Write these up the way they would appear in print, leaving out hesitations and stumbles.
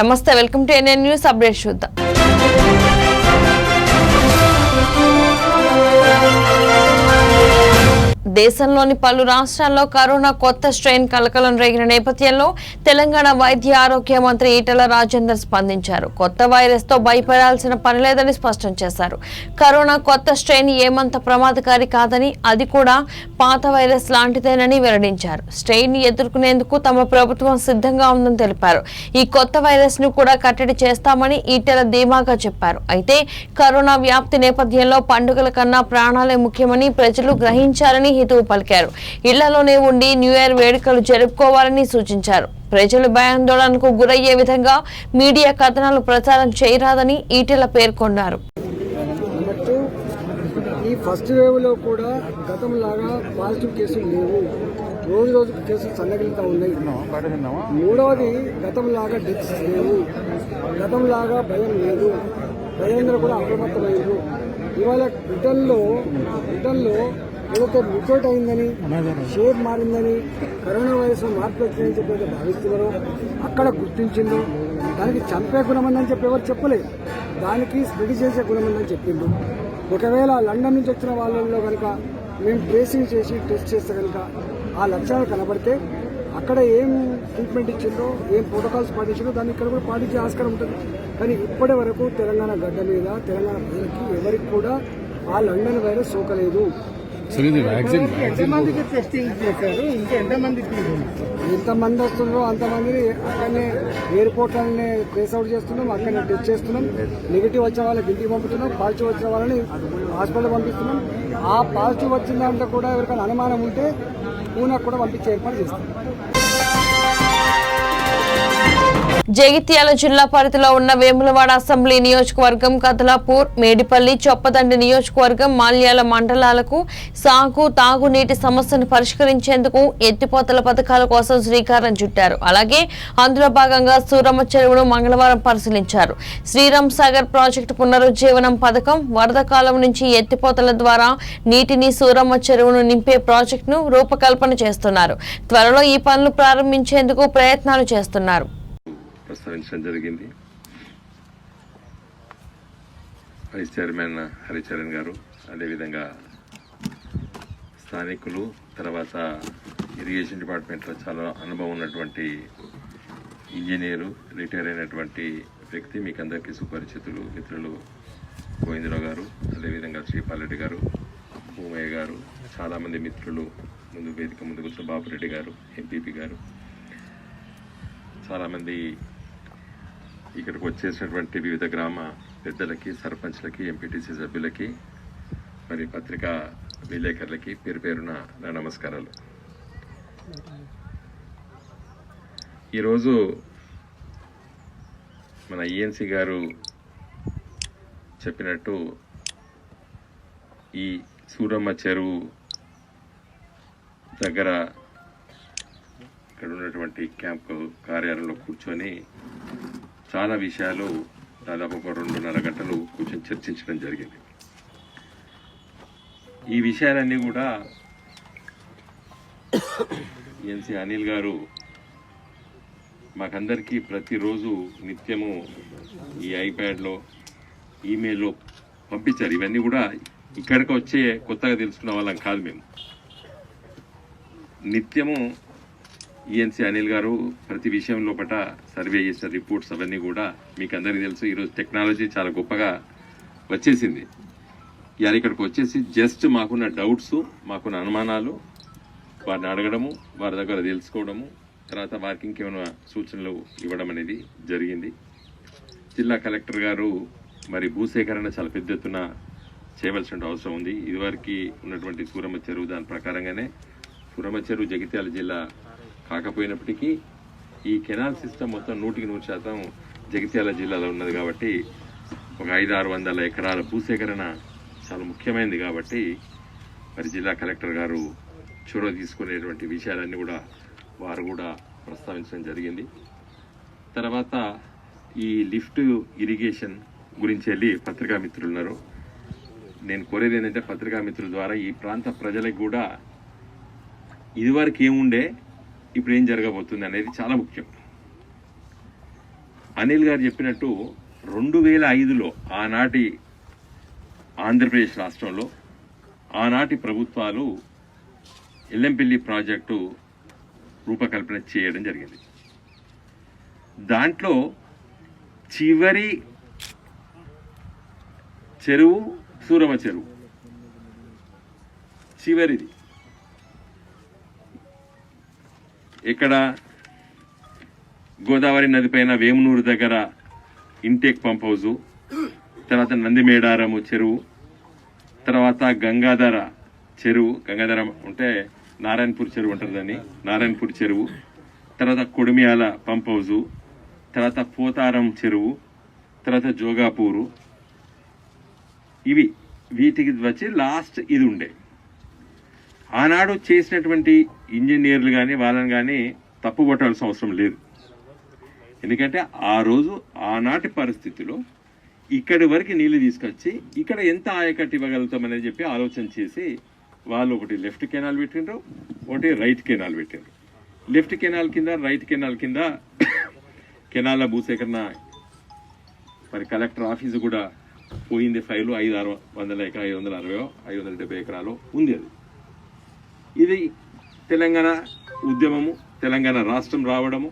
నమస్తే, welcome to NN news update. చూద్దాం. దేశంలోని పలు రాష్ట్రాల్లో కరోనా కొత్త స్ట్రెయిన్ కలకలం రేగిన నేపథ్యంలో తెలంగాణ వైద్య ఆరోగ్య మంత్రి ఈటెల రాజేందర్ స్పందించారు. కొత్త వైరస్ తో భయపడాల్సిన పని లేదని స్పష్టం చేశారు. కరోనా కొత్త స్ట్రెయిన్ ఏమంత ప్రమాదకారి కాదని, అది కూడా పాత వైరస్ లాంటిదేనని వెల్లడించారు. స్ట్రెయిన్ ని ఎదుర్కొనేందుకు తమ ప్రభుత్వం సిద్ధంగా ఉందని తెలిపారు. ఈ కొత్త వైరస్ ను కూడా కట్టడి చేస్తామని ఈటెల ధీమాగా చెప్పారు. అయితే కరోనా వ్యాప్తి నేపథ్యంలో పండుగల కన్నా ప్రాణాలే ముఖ్యమని ప్రజలు గ్రహించాలని పలికారు. ఇళ్లలోనే ఉండి న్యూ ఇయర్ వేడుకలు జరుపుకోవాలని సూచించారు. ప్రజలు భయాందోళనకు గురయ్యే విధంగా మీడియా కథనాలు ప్రచారం చేయరాదని ఈటెల పేర్కొన్నారు. ఈ ఫస్ట్ వేవ్ లో కూడా గతంలాగా పాజిటివ్ కేసులు లేవు, రోజు రోజు కేసులు సన్నగిలుతా ఉన్నాయి. మూడవది, గతంలాగా డెత్స్ లేవు, గతంలాగా భయం లేదు, ప్రజలందరూ కూడా అప్రమత్తమైంది. ఇవాళ బ్రిటన్లో ఏదైతే రిపోర్ట్ అయిందని, షేప్ మారిందని, కరోనా వైరస్ మార్పు వచ్చిందని చెప్పి భావిస్తున్నారో అక్కడ గుర్తించిండు. దానికి చంపే గుణం ఉందని చెప్పి ఎవరు చెప్పలేదు, దానికి స్ప్రెడ్ చేసే గుణం ఉందని చెప్పిండు. ఒకవేళ లండన్ నుంచి వచ్చిన వాళ్ళల్లో కనుక మేము ట్రేసింగ్ చేసి టెస్ట్ చేస్తే కనుక ఆ లక్షణాలు కనబడితే అక్కడ ఏం ట్రీట్మెంట్ ఇచ్చిందో, ఏం ప్రోటోకాల్స్ పాటించిందో దాన్ని ఇక్కడ కూడా పాటించే ఆస్కారం ఉంటుంది. కానీ ఇప్పటి వరకు తెలంగాణ గడ్డ మీద తెలంగాణ ప్రజలకి ఎవరికి కూడా ఆ లండన్ వైరస్ సోకలేదు. ఎంతమందికి టెస్టింగ్ చేశారు, ఇంకా ఎంతమంది వస్తున్నారో అంతమందిని అక్కడనే ఎయిర్పోర్ట్లనే ట్రేస్ అవుట్ చేస్తున్నాం, అక్కడనే టెస్ట్ చేస్తున్నాం. నెగిటివ్ వచ్చిన వాళ్ళకి ఇంటికి పంపుతున్నాం, పాజిటివ్ వచ్చిన వాళ్ళని హాస్పిటల్ పంపిస్తున్నాం. ఆ పాజిటివ్ వచ్చిన దాంట్లో కూడా ఎవరికైనా అనుమానం ఉంటే పూనాకు కూడా పంపించే ఏర్పాటు చేస్తాం. జగిత్యాల జిల్లా పరిధిలో ఉన్న వేములవాడ అసెంబ్లీ నియోజకవర్గం, కదలాపూర్, మేడిపల్లి, చొప్పదండి నియోజకవర్గం, మాల్యాల మండలాలకు సాగు, తాగునీటి సమస్యను పరిష్కరించేందుకు ఎత్తిపోతల పథకాల కోసం శ్రీకారం చుట్టారు. అలాగే అందులో భాగంగా సూరమ్మ చెరువును మంగళవారం పరిశీలించారు. శ్రీరామ్ సాగర్ ప్రాజెక్టు పునరుజ్జీవనం పథకం, వరద కాలం నుంచి ఎత్తిపోతల ద్వారా నీటిని సూరమ్మ చెరువును నింపే ప్రాజెక్టును రూపకల్పన చేస్తున్నారు. త్వరలో ఈ పనులు ప్రారంభించేందుకు ప్రయత్నాలు చేస్తున్నారు. ప్రస్తావించడం జరిగింది. వైస్ చైర్మన్ హరిచరణ్ గారు, అదేవిధంగా స్థానికులు, తర్వాత ఇరిగేషన్ డిపార్ట్మెంట్లో చాలా అనుభవం ఉన్నటువంటి ఇంజనీరు, రిటైర్ అయినటువంటి వ్యక్తి, మీకు అందరికీ సుపరిచితులు, మిత్రులు గోవిందరావు గారు, అదేవిధంగా శ్రీపాలరెడ్డి గారు, భూమయ్య గారు, చాలామంది మిత్రులు వేదిక ముందు కూర్చున్న బాపురెడ్డి గారు, ఎంపీపీ గారు, చాలామంది ఇక్కడికి వచ్చేసినటువంటి వివిధ గ్రామ పెద్దలకి, సర్పంచ్లకి, ఎంపీటీసీ సభ్యులకి, మరి పత్రికా విలేకరులకి పేరు పేరున నా నమస్కారాలు. ఈరోజు మన ఈఎన్సీ గారు చెప్పినట్టు ఈ సూరమ్మ చెరువు దగ్గర ఇక్కడ ఉన్నటువంటి క్యాంపు కార్యాలయంలో కూర్చొని చాలా విషయాలు దాదాపు ఒక 2.5 గంటలు కూర్చొని చర్చించడం జరిగింది. ఈ విషయాలన్నీ కూడా ఎన్సీ అనిల్ గారు మాకందరికీ ప్రతిరోజు నిత్యము ఈ ఐప్యాడ్లో, ఈమెయిల్లో పంపించారు. ఇవన్నీ కూడా ఇక్కడికి వచ్చే కొత్తగా తెలుసుకున్న వాళ్ళం కాదు. మేము నిత్యము ఈఎన్సీ అనిల్ గారు ప్రతి విషయం లోపల సర్వే చేసిన రిపోర్ట్స్ అవన్నీ కూడా మీకు అందరికీ తెలుసు. ఈరోజు టెక్నాలజీ చాలా గొప్పగా వచ్చేసింది. ఇవాళ ఇక్కడికి వచ్చేసి జస్ట్ మాకున్న డౌట్స్, మాకున్న అనుమానాలు వారిని అడగడము, వారి దగ్గర తెలుసుకోవడము, తర్వాత వారికి ఇంకేమైనా సూచనలు ఇవ్వడం అనేది జరిగింది. జిల్లా కలెక్టర్ గారు మరి భూసేకరణ చాలా పెద్ద ఎత్తున చేయవలసిన అవసరం ఉంది. ఇదివరకు ఉన్నటువంటి సూరమ్మ చెరువు దాని ప్రకారంగానే సూరమ్మ చెరువు జగిత్యాల జిల్లా కాకపోయినప్పటికీ ఈ కెనాల్ సిస్టమ్ మొత్తం 100% జగిత్యాల జిల్లాలో ఉన్నది కాబట్టి ఒక 500-600 ఎకరాల భూసేకరణ చాలా ముఖ్యమైనది. కాబట్టి మరి జిల్లా కలెక్టర్ గారు చొరవ తీసుకునేటువంటి విషయాలన్నీ కూడా వారు కూడా ప్రస్తావించడం జరిగింది. తర్వాత ఈ లిఫ్ట్ ఇరిగేషన్ గురించి వెళ్ళి పత్రికా మిత్రులు ఉన్నారు. నేను కోరేది ఏంటంటే పత్రికా మిత్రుల ద్వారా ఈ ప్రాంత ప్రజలకు కూడా ఇదివరకు ఏముండే, ఇప్పుడు ఏం జరగబోతుంది అనేది చాలా ముఖ్యం. అనిల్ గారు చెప్పినట్టు 2005లో ఆనాటి ఆంధ్రప్రదేశ్ రాష్ట్రంలో ఆనాటి ప్రభుత్వాలు ఎల్లంపల్లి ప్రాజెక్టు రూపకల్పన చేయడం జరిగింది. దాంట్లో చివరి చెరువు సూరమ చెరువు, చివరిది ఇక్కడ గోదావరి నది పైన వేమునూరు దగ్గర ఇంటేక్ పంప్ హౌజు, తర్వాత నందిమేడారము చెరువు, తర్వాత గంగాధర చెరువు, గంగాధర అంటే నారాయణపూర్ చెరువు అంటారు దాన్ని, నారాయణపూర్ చెరువు, తర్వాత కొడిమియాల పంప్ హౌజు, తర్వాత పోతారం చెరువు, తర్వాత జోగాపూరు, వీటికి వచ్చి లాస్ట్ ఇది ఉండే. ఆనాడు చేసినటువంటి ఇంజనీర్లు కానీ వాళ్ళని కానీ తప్పు కొట్టాల్సిన అవసరం లేదు. ఎందుకంటే ఆ రోజు ఆనాటి పరిస్థితిలో ఇక్కడి వరకు నీళ్లు తీసుకొచ్చి ఇక్కడ ఎంత ఆయకట్టు ఇవ్వగలుగుతామని చెప్పి ఆలోచన చేసి వాళ్ళు ఒకటి లెఫ్ట్ కెనాల్ పెట్టిండ్రు, ఒకటి రైట్ కెనాల్ పెట్టిండ్రు. లెఫ్ట్ కెనాల్ కింద రైట్ కెనాల్ కింద కెనాల్ల భూసేకరణ మరి కలెక్టర్ ఆఫీసు కూడా పోయింది. ఫైలు 500 ఎకరాలు 560 570 ఎకరాలు ఉంది. ఇది తెలంగాణ ఉద్యమము, తెలంగాణ రాష్ట్రం రావడము,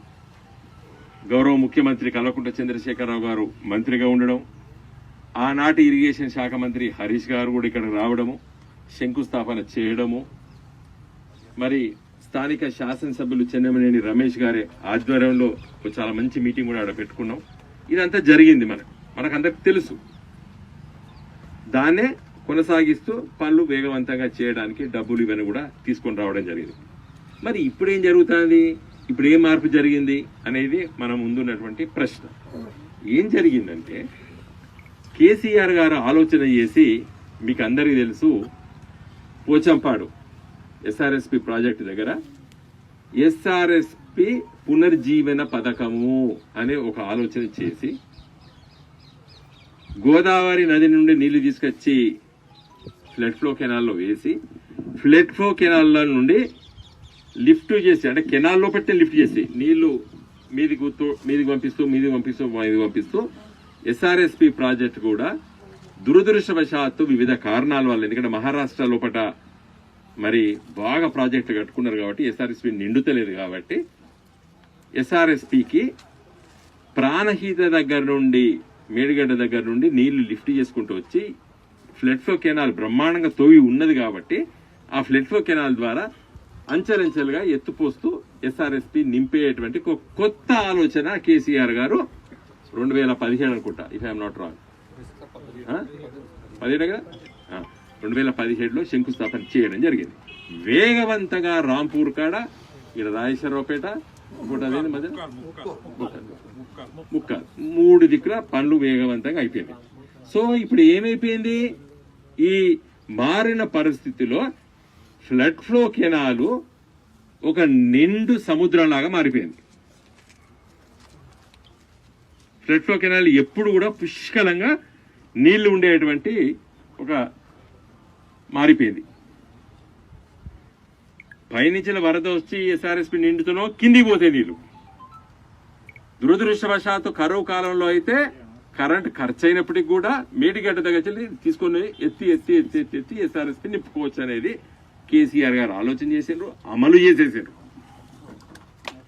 గౌరవ ముఖ్యమంత్రి కల్వకుంట్ల చంద్రశేఖరరావు గారు మంత్రిగా ఉండడం, ఆనాటి ఇరిగేషన్ శాఖ మంత్రి హరీష్ గారు కూడా ఇక్కడ రావడము, శంకుస్థాపన చేయడము, మరి స్థానిక శాసనసభ్యులు చెన్నమనేని రమేష్ గారి ఆధ్వర్యంలో చాలా మంచి మీటింగ్ కూడా ఆడ పెట్టుకున్నాం. ఇదంతా జరిగింది, మనకందరికి తెలుసు. దాన్నే కొనసాగిస్తూ పనులు వేగవంతంగా చేయడానికి డబ్బులు ఇవన్నీ కూడా తీసుకొని రావడం జరిగింది. మరి ఇప్పుడేం జరుగుతుంది, ఇప్పుడు ఏం మార్పు జరిగింది అనేది మన ముందున్నటువంటి ప్రశ్న. ఏం జరిగిందంటే కేసీఆర్ గారు ఆలోచన చేసి, మీకు అందరికీ తెలుసు, పోచంపాడు ఎస్ఆర్ఎస్పి ప్రాజెక్టు దగ్గర ఎస్ఆర్ఎస్పి పునర్జీవన పథకము అనే ఒక ఆలోచన చేసి గోదావరి నది నుండి నీళ్లు తీసుకొచ్చి ఫ్లడ్ ఫ్లో కెనాల్లో వేసి, ఫ్లడ్ ఫ్లో కెనాల్లో నుండి లిఫ్ట్ చేసి, అంటే కెనాల్లో పెట్టి లిఫ్ట్ చేసి నీళ్లు మీదికి పంపిస్తూ ఎస్ఆర్ఎస్పి ప్రాజెక్ట్ కూడా దురదృష్టవశాత్తు వివిధ కారణాల వల్ల, ఎందుకంటే మహారాష్ట్ర లోపల మరి బాగా ప్రాజెక్టు కట్టుకున్నారు కాబట్టి ఎస్ఆర్ఎస్పి నిండుతలేదు కాబట్టి ఎస్ఆర్ఎస్పికి ప్రాణహిత దగ్గర నుండి, మేడిగడ్డ దగ్గర నుండి నీళ్లు లిఫ్ట్ చేసుకుంటూ వచ్చి ఫ్లడ్ ఫ్లో కెనాల్ బ్రహ్మాండంగా తోవి ఉన్నది కాబట్టి ఆ ఫ్లడ్ ఫ్లో కెనాల్ ద్వారా అంచెలంచెలుగా ఎత్తుపోస్తూ ఎస్ఆర్ఎస్పి నింపేటువంటి కొత్త ఆలోచన కేసీఆర్ గారు 2017 అనుకుంటా, ఇఫ్ ఐఎమ్ నాట్ రాంగ్, 17 కదా, 2017లో శంకుస్థాపన చేయడం జరిగింది. వేగవంతంగా రాంపూర్ కాడ, ఇక్కడ రాజేశ్వరరావుపేట, ఇంకోటి అదేంటి మధ్య ముక్క, 3 దిక్కుల పనులు వేగవంతంగా అయిపోయింది. సో ఇప్పుడు ఏమైపోయింది, ఈ మారిన పరిస్థితిలో ఫ్లడ్ ఫ్లో కెనాలు ఒక నిండు సముద్రంలాగా మారిపోయింది. ఫ్లడ్ ఫ్లో కెనాల్ ఎప్పుడు కూడా పుష్కలంగా నీళ్లు ఉండేటువంటి ఒక మారిపోయింది. పైనుంచిన వరద వచ్చి ఎస్ఆర్ఎస్పి నిండుతునో కిందికి పోతే నీళ్లు. దురదృష్టవశాత్తు కరువు కాలంలో అయితే కరెంట్ ఖర్చు అయినప్పటికీ కూడా మేడిగడ్డ దగ్గర తీసుకొని ఎత్తి ఎస్ఆర్ఎస్పి నింపుకోవచ్చు అనేది కేసీఆర్ గారు ఆలోచన చేసిండ్రు, అమలు చేసేసారు,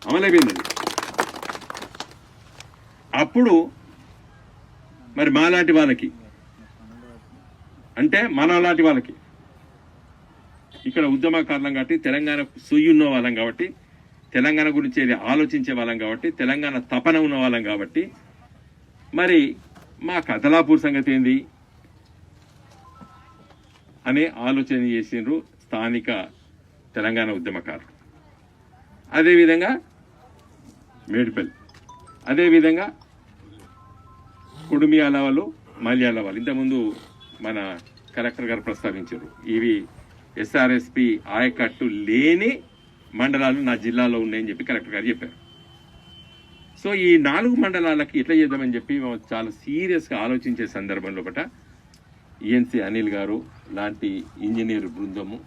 అమలైపోయింది. అప్పుడు మరి మాలాంటి వాళ్ళకి, అంటే మనలాంటి వాళ్ళకి, ఇక్కడ ఉద్యమకారులం కాబట్టి, తెలంగాణ సుయ్యి ఉన్న వాళ్ళం కాబట్టి, తెలంగాణ గురించి ఆలోచించే వాళ్ళం కాబట్టి, తెలంగాణ తపన ఉన్న వాళ్ళం కాబట్టి, మరి మా కదలాపూర్ సంగతి ఏంది అనే ఆలోచన చేసిండ్రు స్థానిక తెలంగాణ ఉద్యమకారులు. అదేవిధంగా మేడిపల్లి, అదేవిధంగా కుడుమియాల వాళ్ళు, మల్యాల వాళ్ళు, ఇంతకుముందు మన కలెక్టర్ గారు ప్రస్తావించారు. ఇవి ఎస్ఆర్ఎస్పి ఆయకట్టు లేని మండలాలు నా జిల్లాలో ఉన్నాయని చెప్పి కలెక్టర్ గారు చెప్పారు. సో ఈ 4 మండలాలకి ఎట్లా చేద్దామని చెప్పి చాలా సీరియస్గా ఆలోచించే సందర్భంలో ఈఎన్సీ అనిల్ గారు లాంటి ఇంజనీర్ బృందము,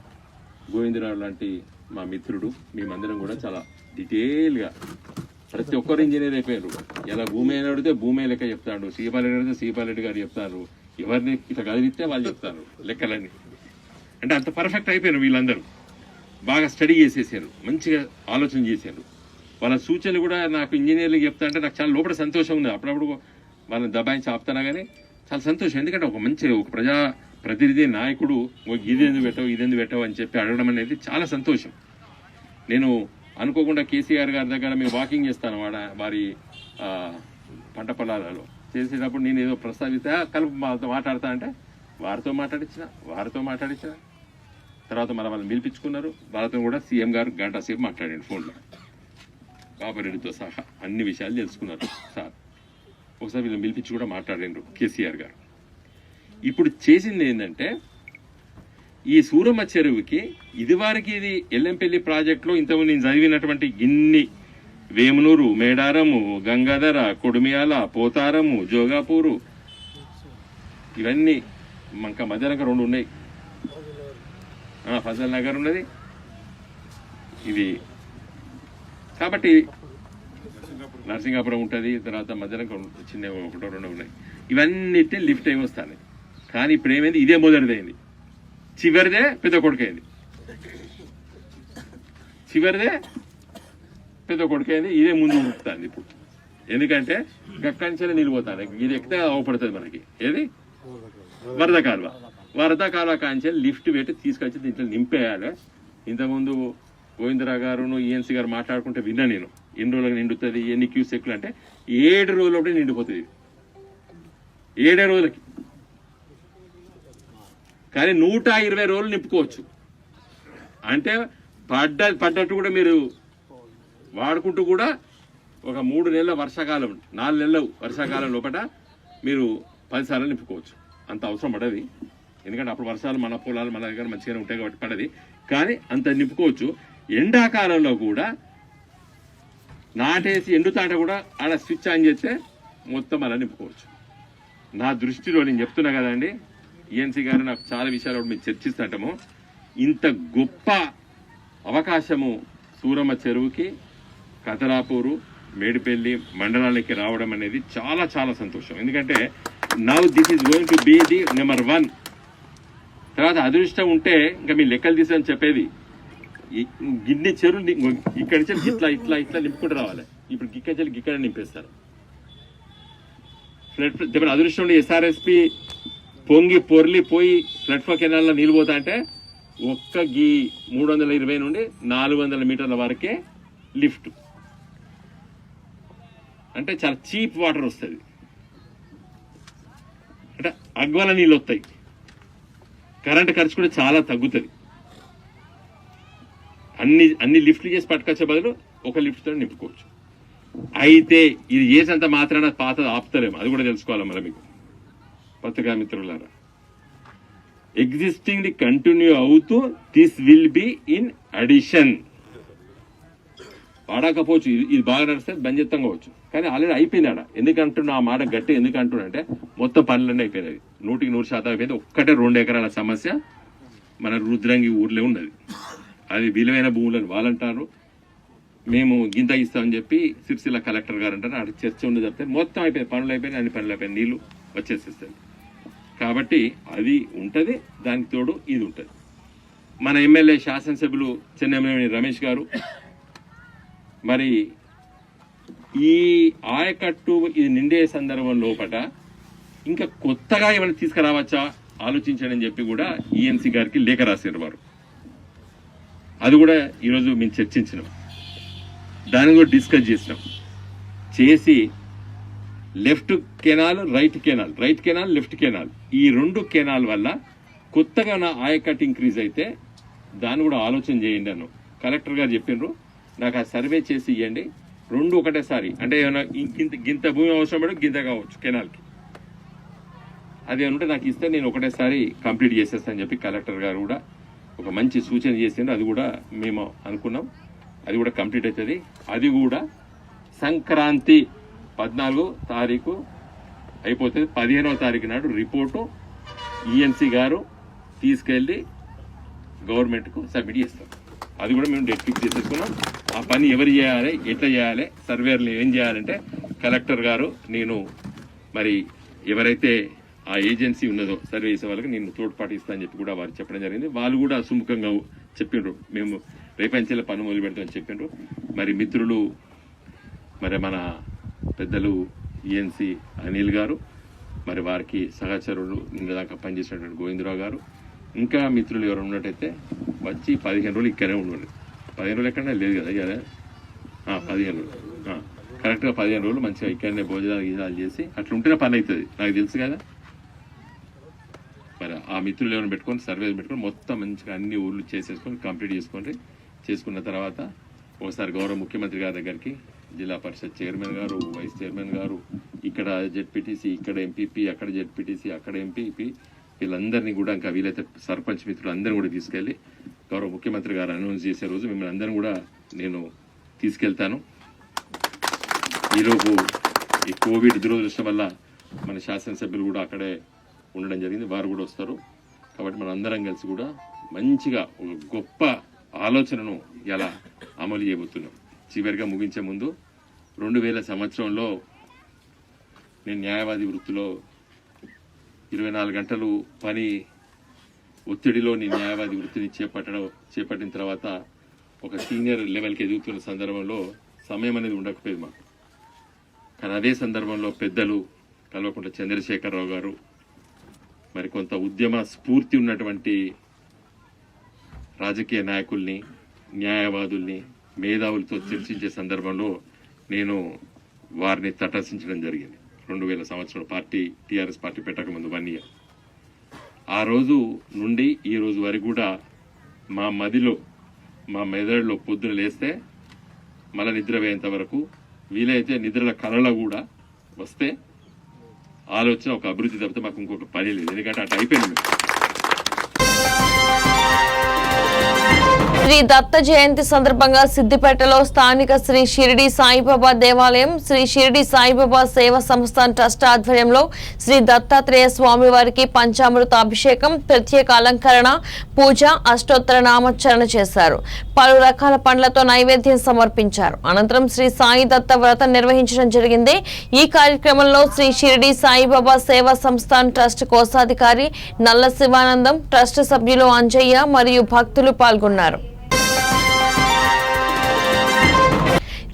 గోవిందరావు లాంటి మా మిత్రుడు, మేమందరం కూడా చాలా డీటెయిల్గా ప్రతి ఒక్కరు ఇంజనీర్ అయిపోయారు. ఇలా భూమి అయిన అడిగితే భూమి లెక్క చెప్తాడు, శ్రీపాలరెడ్డి అడిగితే శ్రీపాలరెడ్డి గారు చెప్తారు, ఎవరిని ఇట్లా కదిలిస్తే వాళ్ళు చెప్తారు లెక్కలన్నీ. అంటే అంత పర్ఫెక్ట్ అయిపోయారు వీళ్ళందరూ. బాగా స్టడీ చేసేసారు, మంచిగా ఆలోచన చేశారు. వాళ్ళ సూచనలు కూడా నాకు ఇంజనీర్లు చెప్తా అంటే నాకు చాలా లోపల సంతోషం ఉంది. అప్పుడప్పుడు వాళ్ళని దబాయించి ఆపుతానా కానీ చాలా సంతోషం. ఎందుకంటే ఒక ప్రజా ప్రతినిధి నాయకుడు ఇదెందుకు పెట్టావు అని చెప్పి అడగడం అనేది చాలా సంతోషం. నేను అనుకోకుండా కేసీఆర్ గారి దగ్గర మేము వాకింగ్ చేస్తాను వారి పంట పొలాలలో చేసేటప్పుడు నేను ఏదో ప్రస్తావిస్తే కలుపు మాట్లాడతా అంటే వారితో మాట్లాడించిన తర్వాత వాళ్ళని పిలిపించుకున్నారు. వాళ్ళతో కూడా సీఎం గారు గంట సేపు మాట్లాడాడు ఫోన్లో, బాబారెడ్డితో సహా అన్ని విషయాలు తెలుసుకున్నారు సార్. ఒకసారి వీళ్ళని పిలిపించి కూడా మాట్లాడారు కేసీఆర్ గారు. ఇప్పుడు చేసింది ఏంటంటే ఈ సూరమ్మ చెరువుకి ఇదివరకు ఇది ఎల్లంపల్లి ప్రాజెక్టులో ఇంతకుముందు నేను చదివినటువంటి గిన్ని వేమునూరు, మేడారము, గంగాధర, కొడుమియాల, పోతారము, జోగాపూరు ఇవన్నీ ఇంకా మధ్యనగర్ 2 ఉన్నాయి, ఫజల్ నగర్ ఉన్నది ఇది. కాబట్టి నరసింగాపురం ఉంటుంది, తర్వాత మధ్యనగర్ చిన్న 1-2 ఉన్నాయి. ఇవన్నీ లిఫ్ట్ అయి వస్తాయి. కానీ ఇప్పుడు ఏమైంది, ఇదే మొదటిదైంది, చివరిదే పెద్ద కొడుకైంది, ఇదే ముందు ఉరుకుతుంది ఇప్పుడు. ఎందుకంటే గక్కంచెలు నిలిపోతాను, ఇది ఎక్కితే అవపడుతుంది మనకి. ఏది వరద కాలువ కాంచెలు లిఫ్ట్ పెట్టి తీసుకొచ్చి దీంట్లో నింపేయాలి. ఇంతకుముందు గోవిందరావు గారు ఈఎన్సీ గారు మాట్లాడుకుంటే విన్నా నేను, ఎన్ని రోజులకు నిండుతుంది, ఎన్ని క్యూసెక్లు అంటే 7 రోజులప్పుడే నిండిపోతుంది, 7 రోజులకి. కానీ 120 రోజులు నింపుకోవచ్చు. అంటే పడ్డట్టు కూడా మీరు వాడుకుంటూ కూడా ఒక 3 నెలల వర్షాకాలం, 4 నెలల వర్షాకాలం లోపల మీరు 10 సార్లు నింపుకోవచ్చు. అంత అవసరం పడది, ఎందుకంటే అప్పుడు వర్షాలు మన పొలాలు మన దగ్గర మంచిగానే ఉంటాయి కాబట్టి పడది. కానీ అంత నింపుకోవచ్చు. ఎండాకాలంలో కూడా నాటేసి ఎండుతాట కూడా ఆడ స్విచ్ ఆన్ చేస్తే మొత్తం అలా నింపుకోవచ్చు. నా దృష్టిలో నేను చెప్తున్నా కదండి, ఈఎన్సీ గారు నాకు చాలా విషయాలు మేము చర్చిస్తాము. ఇంత గొప్ప అవకాశము సూరమ్మ చెరువుకి, కతలాపూరు, మేడిపల్లి మండలాలకి రావడం అనేది చాలా చాలా సంతోషం. ఎందుకంటే now this is going to be the number 1. తర్వాత అదృష్టం ఉంటే ఇంకా మీ లెక్కలు తీసామని చెప్పేది, గిన్నె చెరువు ఇక్కడి నుంచి ఇట్లా ఇట్లా ఇట్లా నింపుకుంటూ రావాలి. ఇప్పుడు గిక్కడి ఇక్కడ నింపేస్తారు. ఫ్లడ్ అదృష్టం ఉండి ఎస్ఆర్ఎస్పి పొంగి పొర్లిపోయి ఫ్లడ్ ఫ్లో కెనాల్లో నీళ్ళు పోతా అంటే ఒక్క 320 నుండి 400 మీటర్ల వరకే లిఫ్ట్. అంటే చాలా చీప్ వాటర్ వస్తుంది, అంటే అగ్వాల నీళ్ళు వస్తాయి, కరెంట్ ఖర్చు కూడా చాలా తగ్గుతుంది. అన్ని లిఫ్ట్లు చేసి పట్టుకొచ్చే బదులు ఒక లిఫ్ట్తో నింపుకోవచ్చు. అయితే ఇది చేసినంత మాత్రాన పాత ఆపుతలేము, అది కూడా తెలుసుకోవాలి మరి మీకు పత్రికా మిత్రులారా. ఎగ్జిస్టింగ్ ది కంటిన్యూ అవుతూ this will be in addition. వాడకపోవచ్చు, ఇది బాగా నడిస్తే బంద్ చేస్తాం కావచ్చు, కానీ ఆల్రెడీ అయిపోయింది ఆడ. ఎందుకంటున్నా ఆ మాట గట్టి ఎందుకంటున్నా అంటే మొత్తం పనులన్నీ అయిపోయినాయి, 100% అయిపోయింది. ఒక్కటే 2 ఎకరాల సమస్య మన రుద్రంగి ఊర్లో ఉన్నది. అది విలువైన భూములను వాళ్ళంటారు, మేము గింత ఇస్తామని చెప్పి సిరిసిల్ల కలెక్టర్ గారు అంటారు. అక్కడ చర్చ ఉండదు చెప్తే మొత్తం అయిపోయింది, పనులు అయిపోయినాయి, అన్ని పనులు అయిపోయినాయి, నీళ్లు వచ్చేసేస్తాయి. కాబట్టి అది ఉంటుంది, దానికి తోడు ఇది ఉంటుంది. మన ఎమ్మెల్యే శాసనసభ్యులు చెన్నమనేని రమేష్ గారు మరి ఈ ఆయకట్టు ఇది నిండే సందర్భం లోపల ఇంకా కొత్తగా ఏమైనా తీసుకురావచ్చా ఆలోచించండి అని చెప్పి కూడా ఈఎన్సీ గారికి లేఖ రాశారు వారు. అది కూడా ఈరోజు మేము చర్చించినాం, దాన్ని కూడా డిస్కస్ చేసినాం. చేసి left canal, right canal, left canal, ఈ 2 కెనాల్ వల్ల కొత్తగా నా ఆయకట్ ఇంక్రీజ్ అయితే దాన్ని కూడా ఆలోచన చేయండి అను. కలెక్టర్ గారు చెప్పిండ్రు, నాకు ఆ సర్వే చేసి ఇవ్వండి, 2 ఒకటేసారి. అంటే ఏమైనా గింత భూమి అవసరం పడి గింత కావచ్చు కెనాల్కి, అదేమంటే నాకు ఇస్తే నేను ఒకటేసారి కంప్లీట్ చేసేస్తానని చెప్పి కలెక్టర్ గారు కూడా ఒక మంచి సూచన చేసిండ్రు. అది కూడా మేము అనుకున్నాం, అది కూడా కంప్లీట్ అవుతుంది. అది కూడా సంక్రాంతి 14వ తారీఖు అయిపోతుంది. 15వ తారీఖు నాడు రిపోర్టు ఈఎన్సీ గారు తీసుకెళ్ళి గవర్నమెంట్కు సబ్మిట్ చేస్తారు. అది కూడా మేము డేట్ ఫిక్స్ చేసేసుకున్నాం. ఆ పని ఎవరు చేయాలి, ఎట్లా చేయాలి, సర్వేర్లు ఏం చేయాలంటే కలెక్టర్ గారు నేను మరి ఎవరైతే ఆ ఏజెన్సీ ఉన్నదో సర్వే చేసే వాళ్ళకి నేను తోడ్పాటు ఇస్తా అని చెప్పి కూడా వారు చెప్పడం జరిగింది. వాళ్ళు కూడా సుముఖంగా చెప్పిండ్రు, మేము రేపంచెల పని మొదలు పెడతామని చెప్పిండ్రు. మరి మిత్రులు మరి మన పెద్దలు ఈఎన్సీ అనిల్ గారు, మరి వారికి సహచరులు నిన్న దాకా పనిచేసినటువంటి గోవిందరావు గారు, ఇంకా మిత్రులు ఎవరు ఉన్నట్టయితే వచ్చి 15 రోజులు ఇక్కడే ఉండండి. 15 రోజులు ఎక్కడన్నా లేదు కదా, ఇక 15 రోజులు కరెక్ట్గా 15 రోజులు మంచిగా ఇక్కడనే భోజనాలు గీజాలు చేసి అట్లా ఉంటేనే పని అవుతుంది, నాకు తెలుసు కదా. మరి ఆ మిత్రులు ఎవరైనా పెట్టుకొని సర్వేలు పెట్టుకొని మొత్తం మంచిగా అన్ని ఊర్లు చేసేసుకొని కంప్లీట్ చేసుకోండి. చేసుకున్న తర్వాత ఒకసారి గౌరవ ముఖ్యమంత్రి గారి దగ్గరికి జిల్లా పరిషత్ చైర్మన్ గారు, వైస్ చైర్మన్ గారు, ఇక్కడ జెడ్పీటీసీ, ఇక్కడ ఎంపీపీ, అక్కడ జెడ్పీటీసీ, అక్కడ ఎంపీపీ, వీళ్ళందరినీ కూడా ఇంకా వీలైతే సర్పంచ్ మిత్రులు అందరినీ కూడా తీసుకెళ్ళి గౌరవ ముఖ్యమంత్రి గారు అనౌన్స్ చేసే రోజు మిమ్మల్ని అందరినీ కూడా నేను తీసుకెళ్తాను. ఈరోజు ఈ కోవిడ్ దురదృష్టం వల్ల మన శాసనసభ్యులు కూడా అక్కడే ఉండడం జరిగింది, వారు కూడా వస్తారు. కాబట్టి మనం అందరం కలిసి కూడా మంచిగా ఒక గొప్ప ఆలోచనను ఇలా అమలు చేయబోతున్నాం. చివరిగా ముగించే ముందు 2000 సంవత్సరంలో నేను న్యాయవాది వృత్తిలో 24 గంటలు పని ఒత్తిడిలో నేను న్యాయవాది వృత్తిని చేపట్టిన తర్వాత ఒక సీనియర్ లెవెల్కి ఎదుగుతున్న సందర్భంలో సమయం అనేది ఉండకపోయేది మాకు. కానీ అదే సందర్భంలో పెద్దలు కల్వకుంట్ల చంద్రశేఖరరావు గారు, మరి కొంత ఉద్యమ స్ఫూర్తి ఉన్నటువంటి రాజకీయ నాయకుల్ని, న్యాయవాదుల్ని, మేధావులతో చర్చించే సందర్భంలో నేను వారిని తటస్థించడం జరిగింది. 2000 సంవత్సరం పార్టీ టీఆర్ఎస్ పార్టీ పెట్టకముందు 1 year. ఆ రోజు నుండి ఈ రోజు వరకు కూడా మా మదిలో, మా మెదడులో పొద్దున లేస్తే మళ్ళీ నిద్ర పోయేంత వరకు, వీలైతే నిద్రల కళలో కూడా వస్తే ఆలోచన ఒక అభివృద్ధి తప్పితే మాకు ఇంకొక పని లేదు. ఎందుకంటే అటు అయిపోయింది. శ్రీ దత్త జయంతి సందర్భంగా సిద్దిపేటలో స్థానిక శ్రీ షిరిడి సాయిబాబా దేవాలయం, శ్రీ షిరిడి సాయిబాబా సేవా సంస్థ ట్రస్ట్ ఆధ్వర్యంలో శ్రీ దత్తాత్రేయ స్వామి వారికి పంచామృత అభిషేకం, ప్రత్యేక అలంకరణ, పూజ, అష్టోత్తర నామోచ్చరణ చేశారు. పలు రకాల పండ్లతో నైవేద్యం సమర్పించారు. అనంతరం శ్రీ సాయి దత్త వ్రతం నిర్వహించడం జరిగింది. ఈ కార్యక్రమంలో శ్రీ షిరిడి సాయిబాబా సేవా సంస్థ ట్రస్ట్ కోశాధికారి నల్ల శివానందం, ట్రస్ట్ సభ్యులు అంజయ్య మరియు భక్తులు పాల్గొన్నారు.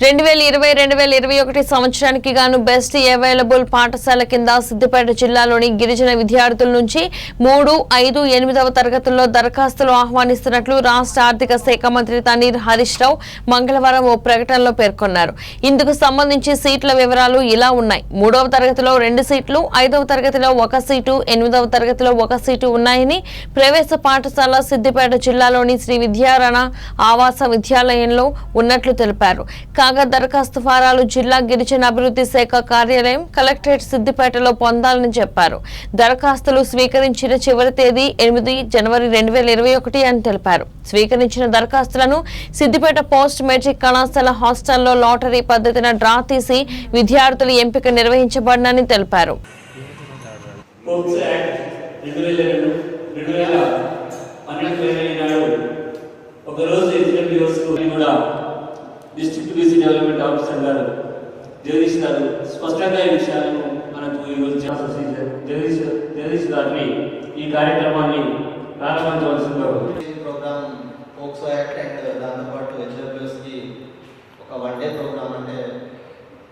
2020-2021 సంవత్సరానికి గాను బెస్ట్ అవైలబుల్ పాఠశాల కింద సిద్దిపేట జిల్లాలోని గిరిజన విద్యార్థుల నుంచి 3, 5, 8వ తరగతుల్లో దరఖాస్తులు ఆహ్వానిస్తున్నట్లు రాష్ట్ర ఆర్థిక శాఖ మంత్రి తన్నీర్ హరీష్ రావు మంగళవారం ఓ ప్రకటనలో పేర్కొన్నారు. ఇందుకు సంబంధించి సీట్ల వివరాలు ఇలా ఉన్నాయి. 3వ తరగతిలో 2 సీట్లు, 5వ తరగతిలో 1 సీటు, 8వ తరగతిలో 1 సీటు ఉన్నాయని ప్రవేశ పాఠశాల సిద్దిపేట జిల్లాలోని శ్రీ విద్యారణ ఆవాస విద్యాలయంలో ఉన్నట్లు తెలిపారు. కాగా దరఖాస్తు ఫారాలు జిల్లా గిరిజన అభివృద్ధి శాఖ కార్యాలయం, కలెక్టరేట్ సిద్దిపేటలో పొందాలని చెప్పారు. దరఖాస్తులు స్వీకరించిన చివరి తేదీ 8 జనవరి 2021 అని తెలిపారు. స్వీకరించిన దరఖాస్తులను సిద్దిపేట పోస్ట్ మెట్రిక్ కళాశాల హాస్టల్లో లాటరీ పద్ధతిన డ్రా తీసి విద్యార్థుల ఎంపిక నిర్వహించబడినని తెలిపారు. డిస్ట్రిక్ట్ బీసీ డెవలప్మెంట్ ఆఫీసర్ గారు జగదీష్ గారు స్పష్టంగా ఈ విషయాలను మనకు ఈరోజు జగదీష్ గారిని ఈ కార్యక్రమాన్ని ప్రారంభించవలసిందిగా ప్రోగ్రామ్ పోక్సో యాక్ట్ అండ్ దాంతోపాటు హెచ్డబ్ల్యూఎస్కి ఒక 1 day ప్రోగ్రామ్, అంటే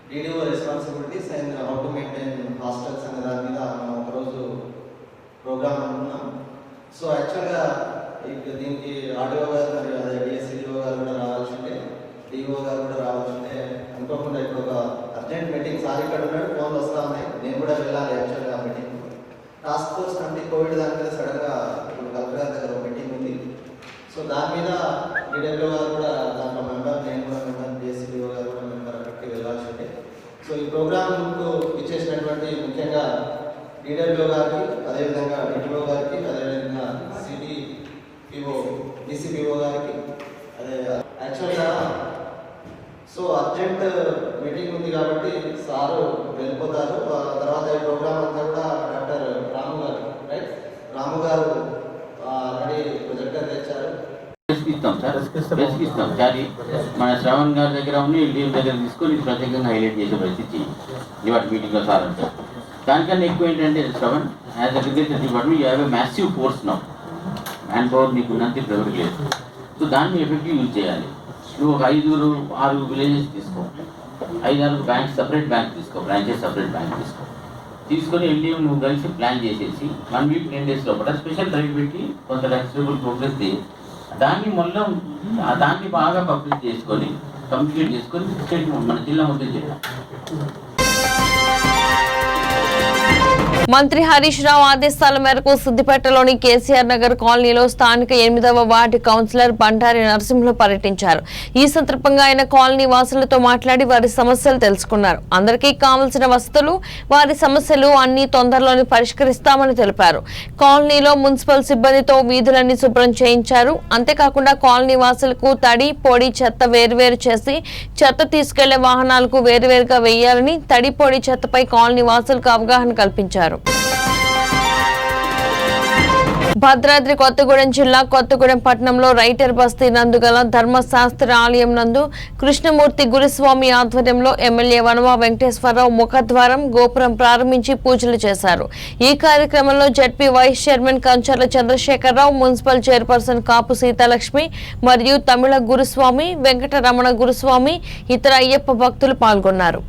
DDO responsibilities and how to maintain hostels అనే దాని మీద మనం ఒకరోజు ప్రోగ్రామ్ అనుకున్నాం. సో యాక్చువల్గా దీనికి ఆర్డీఓ గారు మరియు అదే డిఎస్సిడిఓ గారు కూడా రావాల్సి ఉంటే, డిఓ గారు కూడా రావాల్సి ఉంటే, అనుకోకుండా ఇప్పుడు ఒక అర్జెంట్ మీటింగ్ సార్ ఇక్కడ ఉన్నాడు, ఫోన్లు వస్తూ ఉన్నాయి, నేను కూడా వెళ్ళాలి యాక్చువల్గా meeting. Task force committee Covid దాని మీద సడన్గా ఇప్పుడు కలెక్టర్ గారి దగ్గర మీటింగ్ ఉంది. సో దాని మీద డిడబ్ల్యూ గారు కూడా దాంట్లో మెంబర్, నేను కూడా మెంబర్, డిఎస్సిడిఓ గారు కూడా మెంబర్ అక్కడికి వెళ్ళాల్సి ఉంటే, సో ఈ ప్రోగ్రామ్కు ఇచ్చేసినటువంటి ముఖ్యంగా డిడబ్ల్యూ గారికి, అదేవిధంగా డిటిఓ గారికి, అదేవిధంగా సిడిపిఓ డిసిపిఓ గారికి, అదే యాక్చువల్గా సో అర్జెంట్ మీటింగ్ ఉంది కాబట్టి సారు వెళ్ళిపోతారు. తర్వాత ఈ ప్రోగ్రామ్ అంతా కూడా డాక్టర్ రాము గారు, రైట్, రాము గారు ఆల్రెడీ ప్రొజెక్టర్ తెచ్చారు. ఇస్తాం సార్, ఇస్తాం చారి మన శ్రవణ్ గారి దగ్గర ఉండి ఎల్డీఎం దగ్గర తీసుకొని ప్రత్యేకంగా హైలైట్ చేసే పరిస్థితి ఇవాటి మీటింగ్లో సార్ అంటారు. దానికన్నా ఎక్కువ ఏంటంటే Shravan as agriculture department you have a massive force now, man power నీకు ఉన్నంత ఇప్పుడు ఎవరికి లేదు. సో దాన్ని ఎఫెక్టివ్ యూజ్ చేయాలి. నువ్వు ఒక 5-6 విలేజెస్ తీసుకో, 5-6 బ్యాంక్ సపరేట్ బ్యాంక్ తీసుకో, బ్రాంచెస్ సపరేట్ బ్యాంక్ తీసుకొని ఎల్డీఎం నువ్వు కలిసి ప్లాన్ చేసేసి 1 వీక్ 10 days లోపల స్పెషల్ డ్రైవ్ పెట్టి కొంత కన్సిడరబుల్ ప్రోగ్రెస్ దాన్ని దాన్ని బాగా పబ్లిష్ చేసుకొని కంప్లీట్ చేసుకొని స్టేట్ మన జిల్లా మొత్తం జిల్లా. మంత్రి హరీష్ రావు ఆదేశాల మేరకు సిద్దిపేటలోని కేసీఆర్ నగర్ కాలనీలో స్థానిక 8వ వార్డు కౌన్సిలర్ బండారి నరసింహులు పర్యటించారు. ఈ సందర్భంగా ఆయన కాలనీ వాసులతో మాట్లాడి వారి సమస్యలు తెలుసుకున్నారు. అందరికీ కావలసిన వసతులు, వారి సమస్యలు అన్ని తొందరలోనే పరిష్కరిస్తామని తెలిపారు. కాలనీలో మున్సిపల్ సిబ్బందితో వీధులన్నీ శుభ్రం చేయించారు. అంతేకాకుండా కాలనీ వాసులకు తడి, పొడి, చెత్త వేరువేరు చేసి చెత్త తీసుకెళ్లే వాహనాలకు వేరువేరుగా వేయాలని, తడి, పొడి, చెత్తపై కాలనీ వాసులకు అవగాహన కల్పించారు. భద్రాద్రి కొత్తగూడెం జిల్లా కొత్తగూడెం పట్టణంలో రైటర్ బస్తీ నందు గల ధర్మశాస్త్ర ఆలయం నందు కృష్ణమూర్తి గురుస్వామి ఆధ్వర్యంలో ఎమ్మెల్యే వనమా వెంకటేశ్వరరావు ముఖద్వారం, గోపురం ప్రారంభించి పూజలు చేశారు. ఈ కార్యక్రమంలో ZP vice chairman Kancharla Chandrasekhara Rao, municipal chairperson Kapu Seethalakshmi మరియు తమిళ గురుస్వామి, వెంకటరమణ గురుస్వామి, ఇతర అయ్యప్ప భక్తులు పాల్గొన్నారు.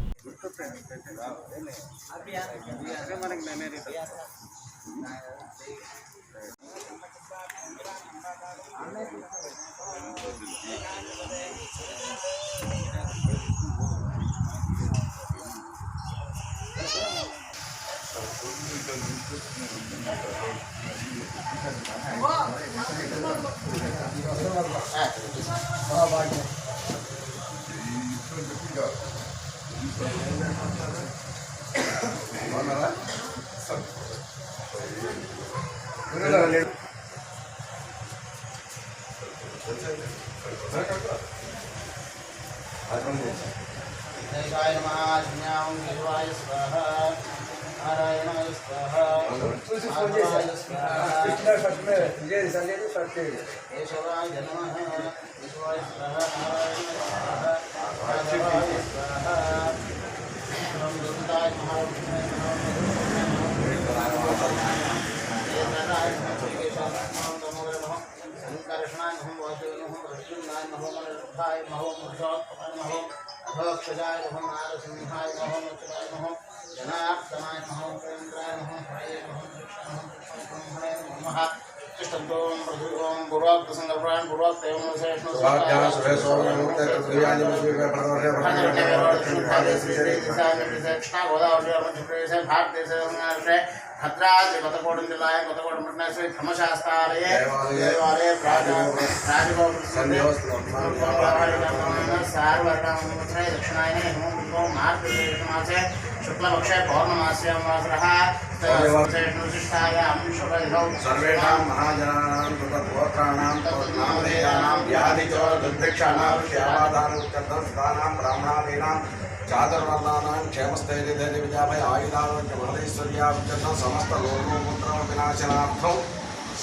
భద్రాద్రి కొత్తగూడెం జిల్లా కొత్తగూడెం పట్టణ శ్రీ ధర్మశాస్త్రాలయ దేవాలయ దక్షిణాయనే హిమో మార్గశీర్షమాసే శుక్లపక్షే పౌర్ణమాస్యాం వాసరః सर्वेषां महाजनानां तत्गोत्राणां नामधेयानां व्याधिचोर दुर्भिक्षाणां श्यामादानोच्चर्दं सुतानां ब्राह्मणादीनां चातुर्वर्णानां क्षेमस्थैर्यधैर्य विजाभय आयुधारोग्यमहदैश्वर्याभ्यर्थं समस्त लोकोपद्रव विनाशनार्थं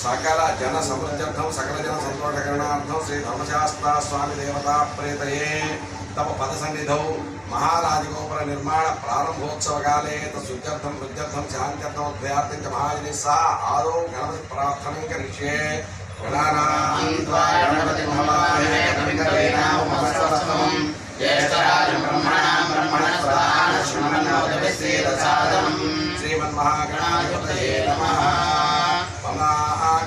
सकल जन समृद्ध्यर्थं सकल जन संतोषकरणार्थं श्री धर्मशास्त्रा स्वामी देवता प्रेतये तप पद सन्निधौ महाराजगोपुर निर्माण प्रारंभोत्सव काले तत्सुत्यर्थं वृद्ध्यर्थं शान्त्यर्थं उद्भयार्थं च महाजनैः सह आदौ गणपति प्रार्थनां करिष्ये गणपति महावाहे कविकवेनामुपमस्तमं ज्येष्ठराजं ब्रह्मणां ब्रह्मणस्पदान श्रीमन्नोदभिश्रीरसादनं श्रीमन्महागणाधिपतये नमः मम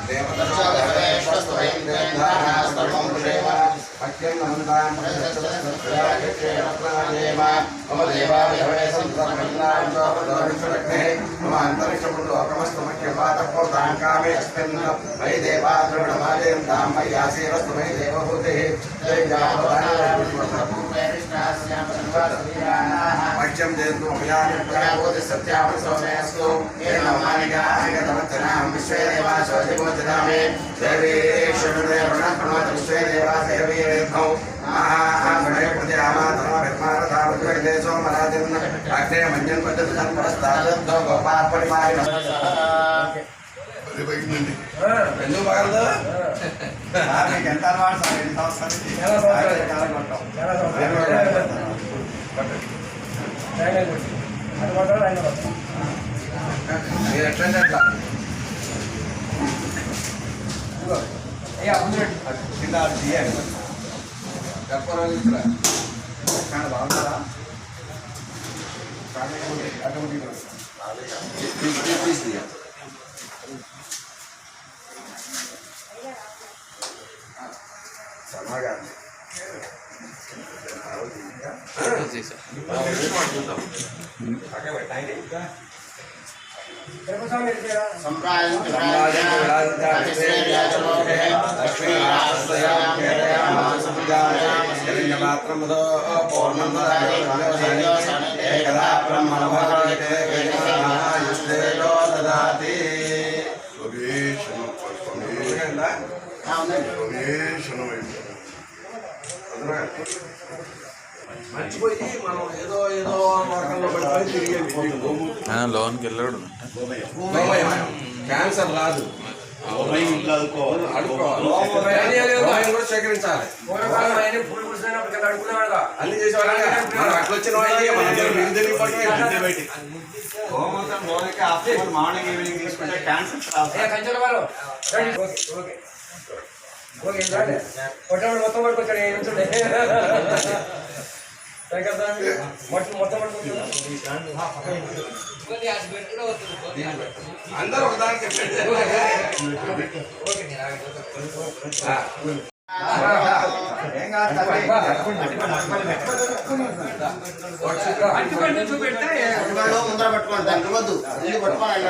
देवतोदेवेश्वस्त्वयं देवधानास्तवं पुरेव अत्यं नमन्तां मम देवालये संतर्मन्नांचोपदोरिष्वरग्ने मम अन्तरिक्षपुण्डलोकमस्तमख्यपातपोतां कामे अस्मिन् मयि देवाद्रविणमादें तां मय्यासीरस्तु मयि देवभूतिः पश्यं जयन्तु मयानि प्रयाभूति सत्यावसोमेऽस्तु येन मानिकानिगतवचनां विश्वे देवासो दिवोचनामे देवी ईश्वरदेवणप्रणोत विश्वे देवास देवीरेभौ महागणे प्रजामातरभिर्मारथावद्वैदेशो मराजिन् अग्ने मन्यन् पद्धतितं परस्तादद्धो गोपापरिमारिणः ఎందుకు పగలదు మీకు ఎంత అలవాటు సార్ 2 సంవత్సరాల నుంచి చాలా సంవత్సరాలు. కాలం కొట్టాం. చాలా సంవత్సరాలు. ఆయన కొట్టి. అటు కొట్టాడు, ఆయన కొట్టాడు. మీరు ఎట్లంటే అట్లా ఇదిగో. అయ్యా ముందు పెట్టు. కింద అది తీయండి. గర్భరాలు ఇక్కడ కానీ బాగుంటారా సమాగా తిరుపతిస్వామి వెళ్ళిపోయారా? మర్చిపోయి మనం ఏదో ఏదో మార్గంలో పడిపోయి తిరిగి లోన్కి వెళ్ళాడు క్యాన్సర్ రాదు కూడా సేకరించాలి పూర్వకాలం ఆయన పూలు కూర్చున్నప్పుడు కదా అడుగునేవాడుగా. అన్ని చేసేవాళ్ళంగా మనం అట్లా వచ్చిన వాళ్ళకి మనం తెలియకపోతే గోమూత్రం రోజుకి ఆఫ్టర్ మార్నింగ్ ఈవినింగ్ తీసుకుంటే క్యాన్సర్ అయ్యా కంచెల వారు రండి. ఓకే ఓకే ఓకే రాలే. కొట్టేవాడు మొత్తం పట్టుకొచ్చాడు. ఏం ఉంటుండే మొత్తం పట్టుకొచ్చాడు. అందరూ ఒకదానికి ఏం కాదు తల్లి. పట్టుకోండి, ముందర పట్టుకోండి, దాన్ని ఇవ్వద్దు. ముందు పట్టుకోండి.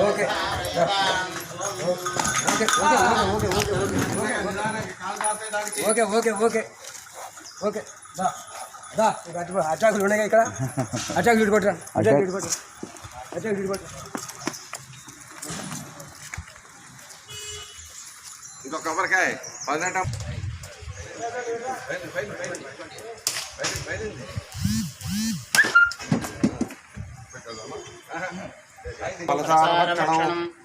Okay okay okay okay okay దా దా అటాకులు ఉన్నాయి ఇక్కడ. అటాకులు ఇటు కొట్టరా. అటాకులు ఇటు కొట్టరా. అటాకులు ఇటు కొట్టరా. ఇంకొక కొబ్బరికాయ 18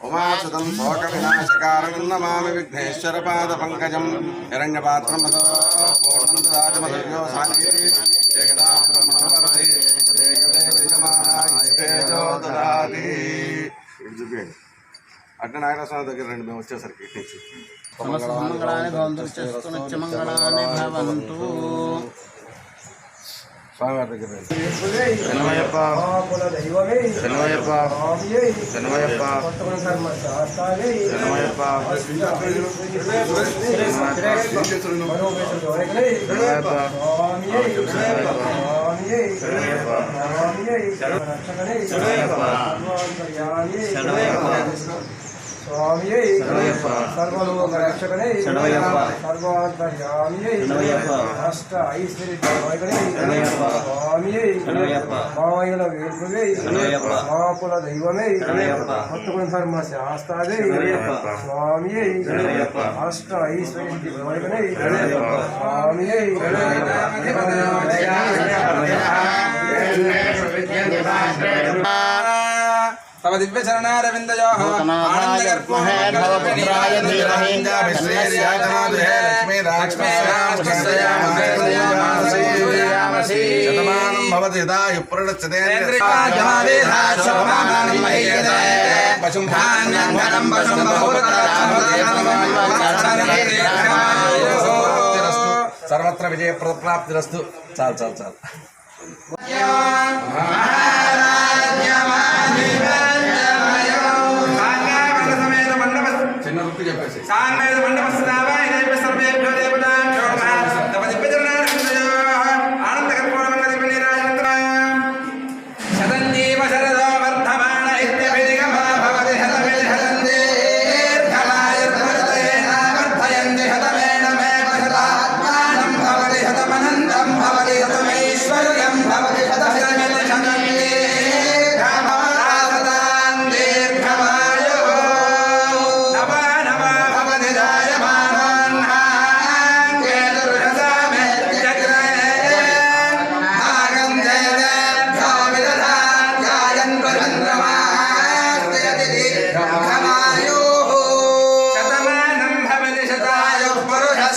ఉమాసుతం శోక వినాశకారణం నమామి విఘ్నేశ్వర పాద పంకజం హిరణ్యపాత్రం పూర్ణం దాజమదవ్యో సాని ఏకదా బ్రహ్మణవరతి ఏకదే విజమానాయిస్తేజో దదాతి. ఇటు చూపించండి. అట్లా నాగరాజస్వామి దగ్గర రండి. మేము వచ్చేసరికి ఇటు నుంచి మంగళాన్ని భవంతు మంగళాన్ని భవంతు. స్వామివారి దగ్గర రండి. శనమయ్యప్ప శనమయ్యప్ప శనమయ్యప్ప స్వామియే సర్వలోక రక్షకనే సర్వాంతర్యామియే అష్ట ఐశ్వర్యనే స్వామియే మాయల వేల్పువే మా కుల దైవమే భక్తుని ధర్మ శాస్త్రాదే స్వామియే అష్ట ఐశ్వర్యనే స్వామియే తమ దివ్య చరణారవిందయో శతమానం భవతి యదాయు పురుషేంద్రియ సర్వత్ర విజయ ప్రాప్తిరస్తు. చాలు చాలు చాలు. చిన్న వృత్తి చెప్పేసి నవ నవ భవతి జాయమానో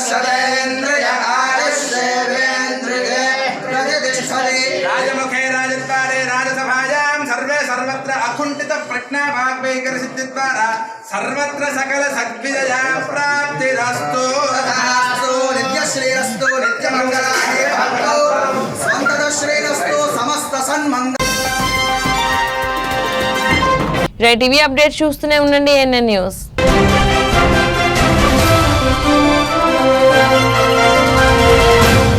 सदेन्द्रिय आयुष्येवेन्द्रिये प्रतिष्ठति राजमुखे राजद्वारे राजसभायां सर्वे सर्वत्र अकुण्ठित प्रज्ञा भागवैकर सिद्धिद्वारा सर्वत्र सकल सद्विजया प्राप्तिरस्तु तथास्तु नित्यश्रीरस्तु नित्यमङ्गलाय भवतु सन्ततश्रीरस्तु समस्त सन्मङ्गल రైట్ టీవీ అప్డేట్ చూస్తూనే ఉండండి ఎన్ఎన్ న్యూస్.